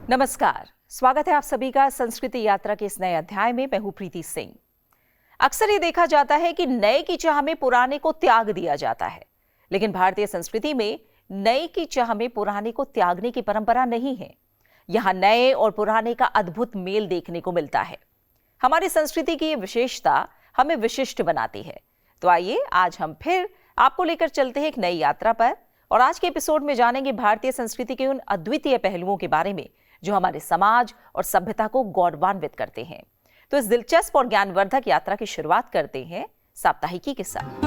नमस्कार, स्वागत है आप सभी का संस्कृति यात्रा के इस नए अध्याय में। मैं हूं प्रीति सिंह। अक्सर ये देखा जाता है कि नए की चाह में पुराने को त्याग दिया जाता है, लेकिन भारतीय संस्कृति में नए की चाह में पुराने को त्यागने की परंपरा नहीं है। यहाँ नए और पुराने का अद्भुत मेल देखने को मिलता है। हमारी संस्कृति की ये विशेषता हमें विशिष्ट बनाती है। तो आइए आज हम फिर आपको लेकर चलते हैं एक नई यात्रा पर, और आज के एपिसोड में जानेंगे भारतीय संस्कृति के उन अद्वितीय पहलुओं के बारे में जो हमारे समाज और सभ्यता को गौरवान्वित करते हैं। तो इस दिलचस्प और ज्ञानवर्धक यात्रा की शुरुआत करते हैं साप्ताहिकी के साथ।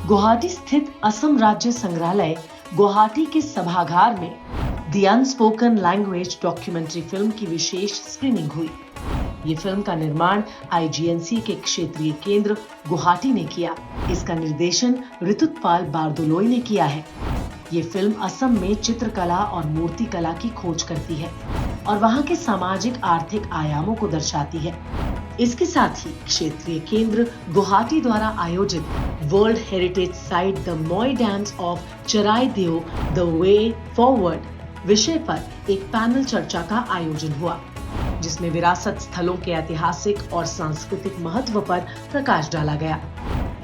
गुवाहाटी स्थित असम राज्य संग्रहालय गुवाहाटी के सभागार में the unspoken language documentary film की विशेष स्क्रीनिंग हुई। ये फिल्म का निर्माण आईजीएनसी के क्षेत्रीय केंद्र गुवाहाटी ने किया। इसका निर्देशन ऋतुपाल बारदोलोई ने किया है। ये फिल्म असम में चित्रकला और मूर्ति कला की खोज करती है और वहाँ के सामाजिक आर्थिक आयामों को दर्शाती है। इसके साथ ही क्षेत्रीय केंद्र गुवाहाटी द्वारा आयोजित वर्ल्ड हेरिटेज साइट द मोई dams of Charaideo the way forward विषय पर एक पैनल चर्चा का आयोजन हुआ, जिसमें विरासत स्थलों के ऐतिहासिक और सांस्कृतिक महत्व पर प्रकाश डाला गया।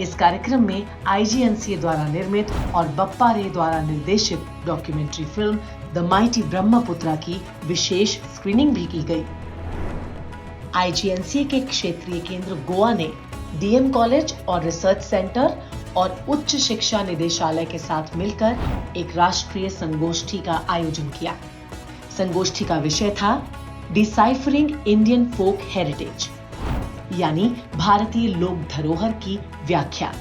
इस कार्यक्रम में आईजीएनसी द्वारा निर्मित और बप्पा रे द्वारा निर्देशित documentary film the mighty Brahmaputra की विशेष स्क्रीनिंग भी की गई। आईजीएनसी के क्षेत्रीय केंद्र गोवा ने डीएम कॉलेज और रिसर्च सेंटर और उच्च शिक्षा निदेशालय के साथ मिलकर एक राष्ट्रीय संगोष्ठी का आयोजन किया। संगोष्ठी का विषय था डिसाइफरिंग इंडियन फोक हेरिटेज, यानी भारतीय लोक धरोहर की व्याख्या।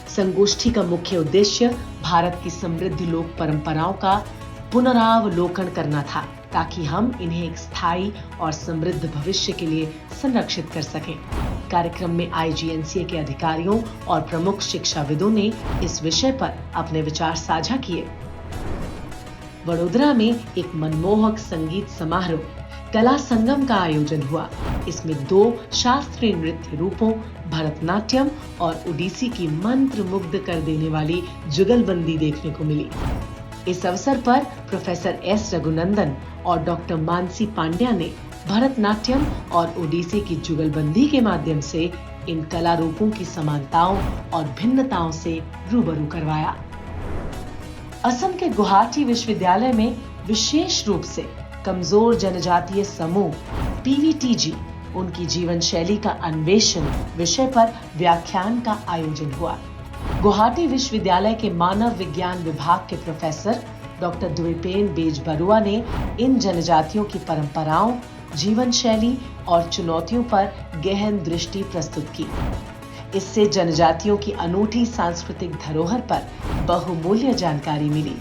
संगोष्ठी का मुख्य उद्देश्य भारत की समृद्ध लोक परंपराओं का पुनरावलोकन करना था, ताकि हम इन्हें एक स्थायी और समृद्ध भविष्य के लिए संरक्षित कर सकें। कार्यक्रम में आईजीएनसी के अधिकारियों और प्रमुख शिक्षाविदों ने इस विषय पर अपने विचार साझा किए। वडोदरा में एक मनमोहक संगीत समारोह कला संगम का आयोजन हुआ। इसमें 2 शास्त्रीय नृत्य रूपों भरतनाट्यम और ओडिसी की मंत्र मुग्ध कर देने वाली जुगलबंदी देखने को मिली। इस अवसर पर प्रोफेसर एस रघुनंदन और डॉक्टर मानसी पांड्या ने भरतनाट्यम और ओडिसी की जुगलबंदी के माध्यम से इन कला रूपों की समानताओं और भिन्नताओं से रूबरू करवाया। असम के गुवाहाटी विश्वविद्यालय में विशेष रूप से कमजोर जनजातीय समूह पीवीटीजी उनकी जीवन शैली का अन्वेषण विषय पर व्याख्यान का आयोजन हुआ। गुवाहाटी विश्वविद्यालय के मानव विज्ञान विभाग के प्रोफेसर डॉक्टर द्विपेन बेजबरुआ ने इन जनजातियों की परंपराओं, जीवन शैली और चुनौतियों पर गहन दृष्टि प्रस्तुत की। इससे जनजातियों की अनूठी सांस्कृतिक धरोहर पर बहुमूल्य जानकारी मिली।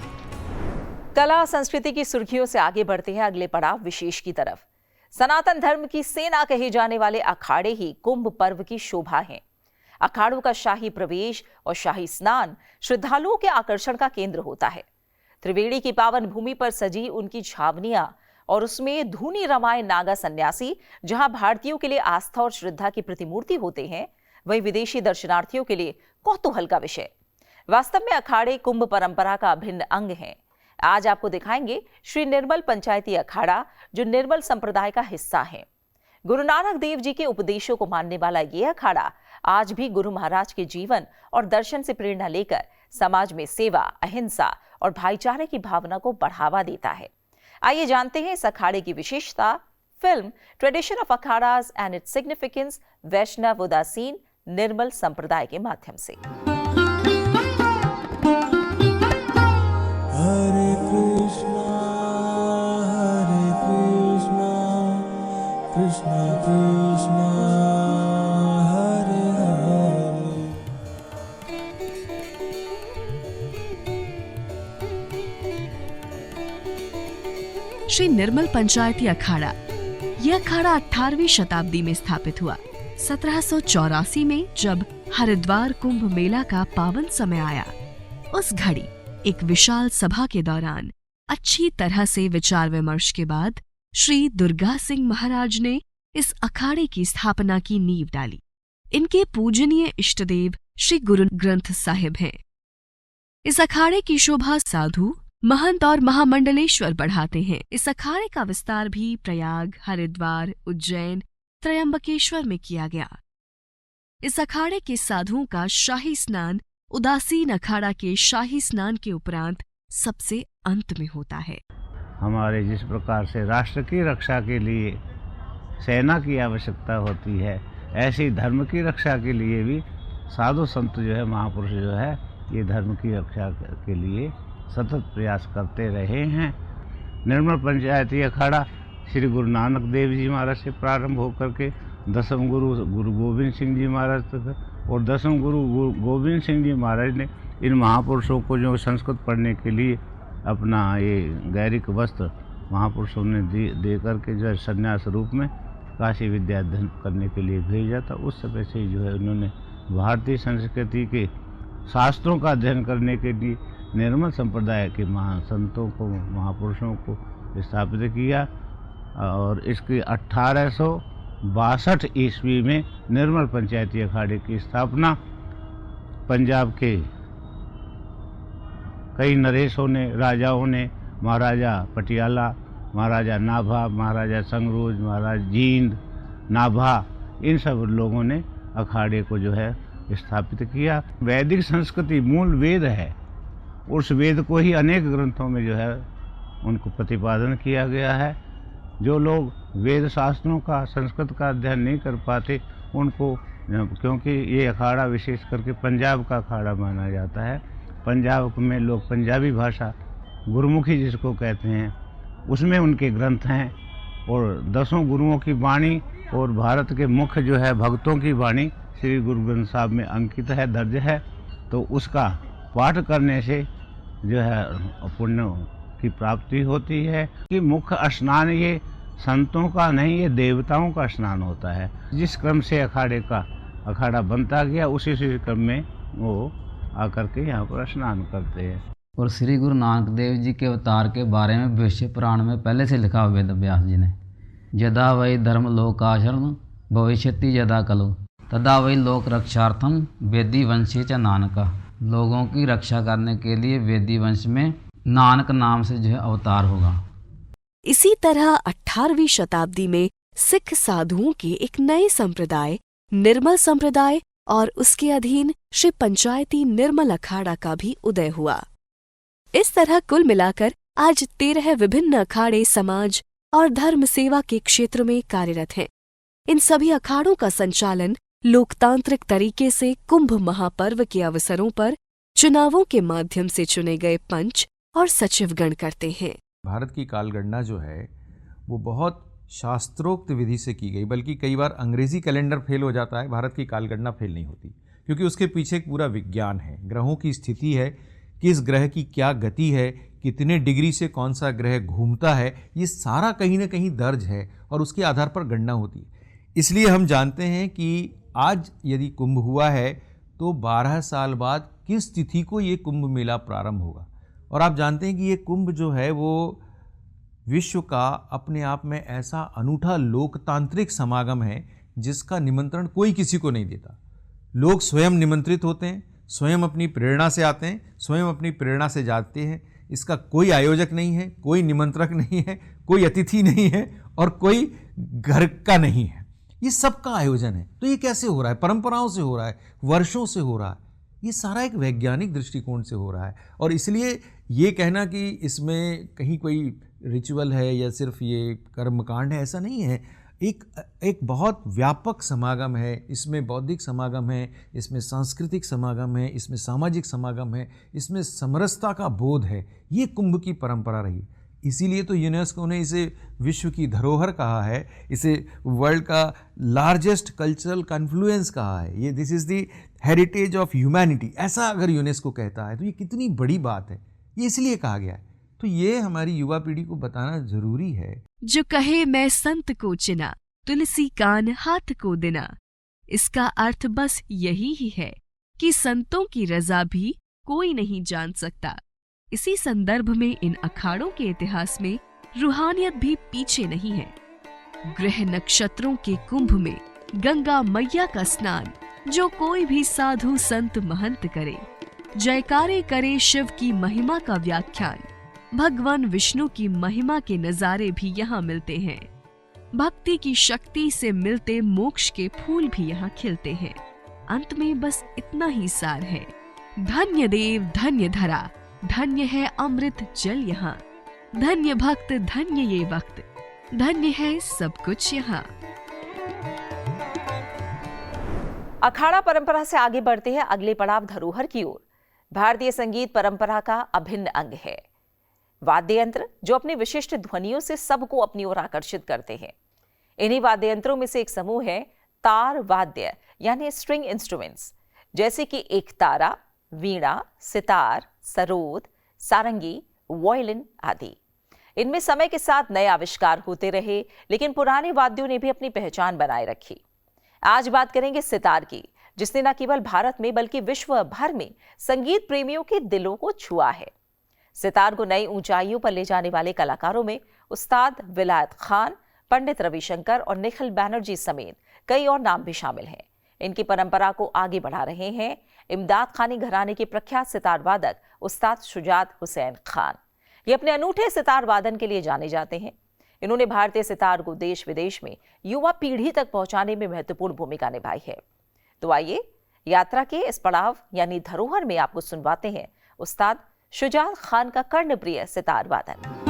कला संस्कृति की सुर्खियों से आगे बढ़ते हैं अगले पड़ाव विशेष की तरफ। सनातन धर्म की सेना कहे जाने वाले अखाड़े ही कुंभ पर्व की शोभा हैं। अखाड़ों का शाही प्रवेश और शाही स्नान श्रद्धालुओं के आकर्षण का केंद्र होता है। त्रिवेणी की पावन भूमि पर सजी उनकी छावनियां और उसमें धूनी रमाए नागा सन्यासी जहां भारतीयों के लिए आस्था और श्रद्धा की प्रतिमूर्ति होते हैं, वही विदेशी दर्शनार्थियों के लिए कौतूहल का विषय। वास्तव में अखाड़े कुंभ परंपरा का अभिन्न अंग हैं। आज आपको दिखाएंगे श्री निर्मल पंचायती अखाड़ा, जो निर्मल संप्रदाय का हिस्सा है। गुरु नानक देव जी के उपदेशों को मानने वाला ये अखाड़ा आज भी गुरु महाराज के जीवन और दर्शन से प्रेरणा लेकर समाज में सेवा, अहिंसा और भाईचारे की भावना को बढ़ावा देता है। आइए जानते हैं इस अखाड़े की विशेषता। Film tradition of akharas and its significance Vaishnav Udasin Nirmal संप्रदाय के माध्यम से। हरे कृष्णा कृष्णा कृष्णा हरे हरे। श्री निर्मल पंचायती अखाड़ा। यह अखाड़ा 18वीं शताब्दी में स्थापित हुआ। 1784 में जब हरिद्वार कुंभ मेला का पावन समय आया, उस घड़ी एक विशाल सभा के दौरान अच्छी तरह से विचार विमर्श के बाद श्री दुर्गा सिंह महाराज ने इस अखाड़े की स्थापना की नींव डाली। इनके पूजनीय इष्टदेव श्री गुरु ग्रंथ साहिब हैं। इस अखाड़े की शोभा साधु, महंत और महामंडलेश्वर बढ़ाते हैं। इस अखाड़े का विस्तार भी प्रयाग, हरिद्वार, उज्जैन, त्रयंबकेश्वर में किया गया। इस अखाड़े के साधुओं का शाही स्नान उदासीन अखाड़ा के शाही स्नान के उपरांत सबसे अंत में होता है। हमारे जिस प्रकार से राष्ट्र की रक्षा के लिए सेना की आवश्यकता होती है, ऐसी धर्म की रक्षा के लिए भी साधु संत जो है, महापुरुष जो है, ये धर्म की रक्षा के लिए सतत प्रयास करते रहे हैं। निर्मल पंचायती अखाड़ा श्री गुरु नानक देव जी महाराज से प्रारंभ होकर के दसम गुरु गोविंद सिंह जी महाराज तक, और दसम गुरु गोविंद सिंह जी महाराज ने इन महापुरुषों को जो संस्कृत पढ़ने के लिए अपना ये गैरिक वस्त्र महापुरुषों ने दे करके जो है संन्यास रूप में काशी विद्या अध्ययन करने के लिए भेजा था। उस समय से जो है उन्होंने भारतीय संस्कृति के शास्त्रों का अध्ययन करने के लिए निर्मल संप्रदाय के महान संतों को, महापुरुषों को स्थापित किया, और इसकी 1862 ईस्वी में निर्मल पंचायती अखाड़े की स्थापना पंजाब के कई नरेशों ने, राजाओं ने, महाराजा पटियाला, महाराजा नाभा, महाराजा संगरोज, महाराज जींद, नाभा, इन सब लोगों ने अखाड़े को जो है स्थापित किया। वैदिक संस्कृति मूल वेद है, उस वेद को ही अनेक ग्रंथों में जो है उनको प्रतिपादन किया गया है। जो लोग वेद शास्त्रों का, संस्कृत का अध्ययन नहीं कर पाते उनको, क्योंकि ये अखाड़ा विशेष करके पंजाब का अखाड़ा माना जाता है, पंजाब में लोग पंजाबी भाषा गुरुमुखी जिसको कहते हैं उसमें उनके ग्रंथ हैं, और 10 गुरुओं की वाणी और भारत के मुख्य जो है भक्तों की वाणी श्री गुरु ग्रंथ साहब में अंकित है, दर्ज है। तो उसका पाठ करने से जो है पुण्य की प्राप्ति होती है। कि मुख्य स्नान ये संतों का नहीं, ये देवताओं का स्नान होता है। जिस क्रम से अखाड़ा बनता गया उसी क्रम में वो आकर के यहाँ पर स्नान करते हैं। और श्री गुरु नानक देव जी के अवतार के बारे में भविष्य पुराण में पहले से लिखा हुआ वेद व्यास जी ने, यदा वै धर्म लोकाचरण भविष्यति यदा कलु तदा वै लोक रक्षार्थम वेदी वंशी च नानका। लोगों की रक्षा करने के लिए वेदी वंश में नानक नाम से जो है अवतार होगा। इसी तरह 18वीं शताब्दी में सिख साधुओं के एक नए संप्रदाय निर्मल संप्रदाय और उसके अधीन श्री पंचायती निर्मल अखाड़ा का भी उदय हुआ। इस तरह कुल मिलाकर आज 13 विभिन्न अखाड़े समाज और धर्म सेवा के क्षेत्र में कार्यरत हैं। इन सभी अखाड़ों का संचालन लोकतांत्रिक तरीके से कुंभ महापर्व के अवसरों पर चुनावों के माध्यम से चुने गए पंच और सचिवगण करते हैं। भारत की कालगणना जो है वो बहुत शास्त्रोक्त विधि से की गई, बल्कि कई बार अंग्रेजी कैलेंडर फेल हो जाता है, भारत की कालगणना फेल नहीं होती, क्योंकि उसके पीछे एक पूरा विज्ञान है। ग्रहों की स्थिति है, किस ग्रह की क्या गति है, कितने डिग्री से कौन सा ग्रह घूमता है, ये सारा कहीं ना कहीं दर्ज है और उसके आधार पर गणना होती है। इसलिए हम जानते हैं कि आज यदि कुंभ हुआ है तो 12 साल बाद किस तिथि को ये कुंभ मेला प्रारंभ होगा। और आप जानते हैं कि ये कुंभ जो है वो विश्व का अपने आप में ऐसा अनूठा लोकतांत्रिक समागम है जिसका निमंत्रण कोई किसी को नहीं देता। लोग स्वयं निमंत्रित होते हैं, स्वयं अपनी प्रेरणा से आते हैं, स्वयं अपनी प्रेरणा से जाते हैं। इसका कोई आयोजक नहीं है, कोई निमंत्रक नहीं है, कोई अतिथि नहीं है और कोई घर का नहीं है। ये सबका आयोजन है। तो ये कैसे हो रहा है? परंपराओं से हो रहा है, वर्षों से हो रहा है। ये सारा एक वैज्ञानिक दृष्टिकोण से हो रहा है। और इसलिए ये कहना कि इसमें कहीं कोई रिचुअल है या सिर्फ ये कर्मकांड है, ऐसा नहीं है। एक बहुत व्यापक समागम है। इसमें बौद्धिक समागम है, इसमें सांस्कृतिक समागम है, इसमें सामाजिक समागम है, इसमें समरसता का बोध है। ये कुंभ की परंपरा रही। इसीलिए तो यूनेस्को ने इसे विश्व की धरोहर कहा है, इसे वर्ल्ड का लार्जेस्ट कल्चरल कन्फ्लुएंस कहा है। ये this is the heritage of humanity, ऐसा अगर यूनेस्को कहता है तो ये कितनी बड़ी बात है। ये इसलिए कहा गया है। तो ये हमारी युवा पीढ़ी को बताना जरूरी है। जो कहे मैं संत को चिना, तुलसी कान हाथ को दिना। इसका अर्थ बस यही ही है कि संतों की रजा भी कोई नहीं जान सकता। इसी संदर्भ में इन अखाड़ों के इतिहास में रूहानियत भी पीछे नहीं है। ग्रह नक्षत्रों के कुंभ में गंगा मैया का स्नान जो कोई भी साधु संत महंत करे, जयकारे करे शिव की महिमा का व्याख्यान, भगवान विष्णु की महिमा के नजारे भी यहाँ मिलते हैं। भक्ति की शक्ति से मिलते मोक्ष के फूल भी यहाँ खिलते हैं। अंत में बस इतना ही सार है, धन्य देव धन्य धरा, धन्य है अमृत जल यहाँ, धन्य भक्त धन्य ये वक्त, धन्य है सब कुछ यहाँ। अखाड़ा परंपरा से आगे बढ़ते हैं अगले पड़ाव धरोहर की ओर। भारतीय संगीत परंपरा का अभिन्न अंग है। वाद्य यंत्र जो अपनी विशिष्ट ध्वनियों से सबको अपनी ओर आकर्षित करते हैं। इन्हीं वाद्य यंत्रों में से एक समूह है तार वाद्य यानी स्ट्रिंग इंस्ट्रूमेंट्स, जैसे कि एक तारा, वीणा, सितार, सरोद, सारंगी, वायलिन आदि। इनमें समय के साथ नए आविष्कार होते रहे, लेकिन पुराने वाद्यों ने भी अपनी पहचान बनाए रखी। आज बात करेंगे सितार की, जिसने न केवल भारत में बल्कि विश्व भर में संगीत प्रेमियों के दिलों को छुआ है। सितार को नई ऊंचाइयों पर ले जाने वाले कलाकारों में उस्ताद विलायत खान, पंडित रविशंकर और निखिल बैनर्जी समेत कई और नाम भी शामिल हैं। इनकी परंपरा को आगे बढ़ा रहे हैं इमदाद खानी घराने के प्रख्यात सितार वादक उस्ताद शुजात हुसैन खान। ये अपने अनूठे सितार वादन के लिए जाने जाते हैं। इन्होंने भारतीय सितार को देश विदेश में युवा पीढ़ी तक पहुंचाने में महत्वपूर्ण भूमिका निभाई है। तो आइए यात्रा के इस पड़ाव यानी धरोहर में आपको सुनवाते हैं उस्ताद शुजात खान का कर्णप्रिय सितार वादन।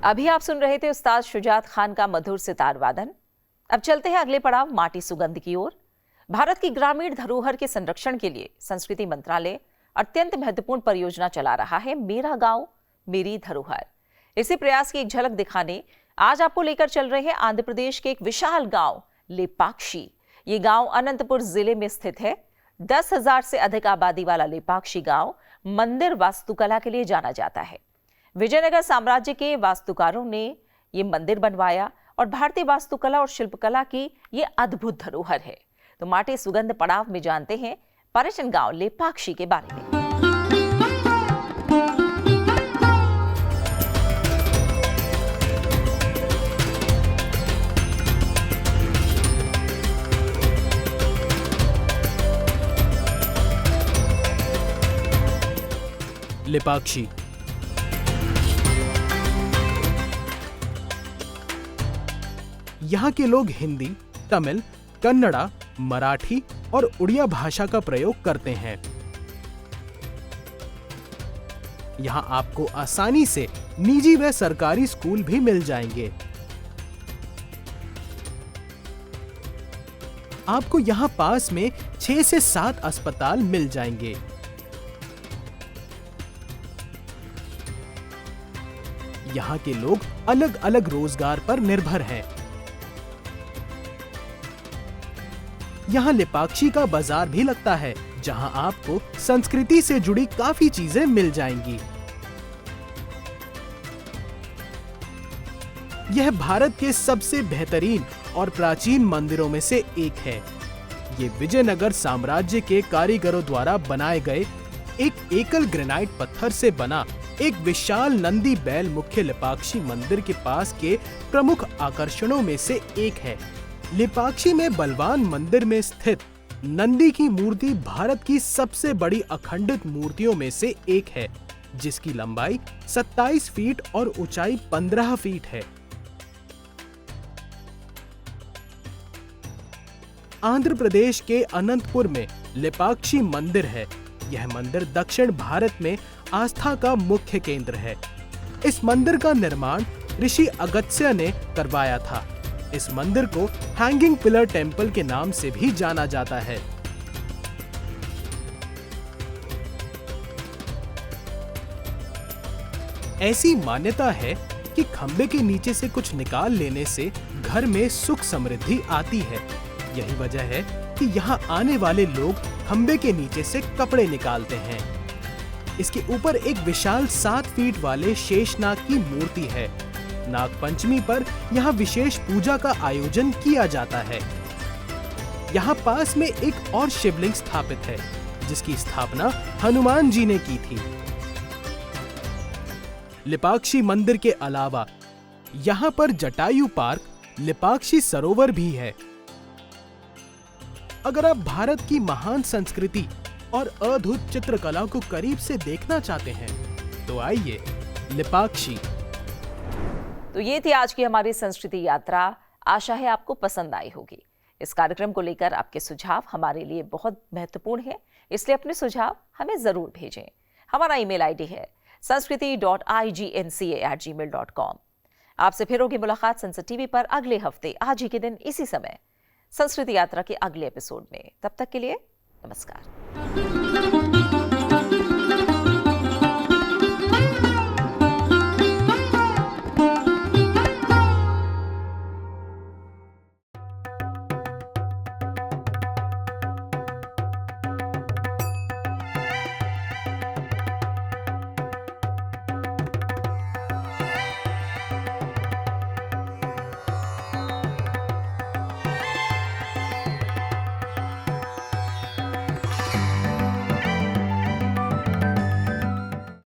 अभी आप सुन रहे थे उस्ताद शुजात खान का मधुर सितार वादन। अब चलते हैं अगले पड़ाव माटी सुगंध की ओर। भारत की ग्रामीण धरोहर के संरक्षण के लिए संस्कृति मंत्रालय अत्यंत महत्वपूर्ण परियोजना चला रहा है, मेरा गांव मेरी धरोहर। इसी प्रयास की एक झलक दिखाने आज आपको लेकर चल रहे हैं आंध्र प्रदेश के एक विशाल गांव लेपाक्षी। ये गांव अनंतपुर जिले में स्थित है। 10,000 से अधिक आबादी वाला लेपाक्षी गांव मंदिर वास्तुकला के लिए जाना जाता है। विजयनगर साम्राज्य के वास्तुकारों ने ये मंदिर बनवाया और भारतीय वास्तुकला और शिल्पकला की ये अद्भुत धरोहर है। तो माटी सुगंध पड़ाव में जानते हैं पर्यटन गांव लेपाक्षी के बारे में। लेपाक्षी यहाँ के लोग हिंदी, तमिल, कन्नड़ा, मराठी और उड़िया भाषा का प्रयोग करते हैं। यहाँ आपको आसानी से निजी व सरकारी स्कूल भी मिल जाएंगे। आपको यहाँ पास में 6 से 7 अस्पताल मिल जाएंगे। यहाँ के लोग अलग अलग रोजगार पर निर्भर हैं। यहाँ लेपाक्षी का बाजार भी लगता है, जहाँ आपको संस्कृति से जुड़ी काफी चीजें मिल जाएंगी। यह भारत के सबसे बेहतरीन और प्राचीन मंदिरों में से एक है। ये विजयनगर साम्राज्य के कारीगरों द्वारा बनाए गए एक एकल ग्रेनाइट पत्थर से बना एक विशाल नंदी बैल मुख्य लेपाक्षी मंदिर के पास के प्रमुख आकर्षणों में से एक है। लेपाक्षी में बलवान मंदिर में स्थित नंदी की मूर्ति भारत की सबसे बड़ी अखंडित मूर्तियों में से एक है, जिसकी लंबाई 27 फीट और ऊंचाई 15 फीट है। आंध्र प्रदेश के अनंतपुर में लेपाक्षी मंदिर है। यह मंदिर दक्षिण भारत में आस्था का मुख्य केंद्र है। इस मंदिर का निर्माण ऋषि अगस्त्य ने करवाया था। इस मंदिर को हैंगिंग पिलर टेंपल के नाम से भी जाना जाता है। ऐसी मान्यता है कि खंबे के नीचे से कुछ निकाल लेने से घर में सुख समृद्धि आती है। यही वजह है कि यहाँ आने वाले लोग खंबे के नीचे से कपड़े निकालते हैं। इसके ऊपर एक विशाल 7 फीट वाले शेषनाग की मूर्ति है। नाग पंचमी पर यहाँ विशेष पूजा का आयोजन किया जाता है। यहाँ पास में एक और शिवलिंग स्थापित है, जिसकी स्थापना हनुमान जी ने की थी। लेपाक्षी मंदिर के अलावा यहाँ पर जटायु पार्क, लेपाक्षी सरोवर भी है। अगर आप भारत की महान संस्कृति और अद्भुत चित्रकला को करीब से देखना चाहते हैं, तो आइए लेपाक्षी। तो ये थी आज की हमारी संस्कृति यात्रा। आशा है आपको पसंद आई होगी। इस कार्यक्रम को लेकर आपके सुझाव हमारे लिए बहुत महत्वपूर्ण है, इसलिए अपने सुझाव हमें जरूर भेजें। हमारा ईमेल आईडी है sanskritti.ignca@gmail.com। आपसे फिर होगी मुलाकात संसद टीवी पर अगले हफ्ते आज ही के दिन इसी समय संस्कृति यात्रा के अगले एपिसोड में। तब तक के लिए नमस्कार।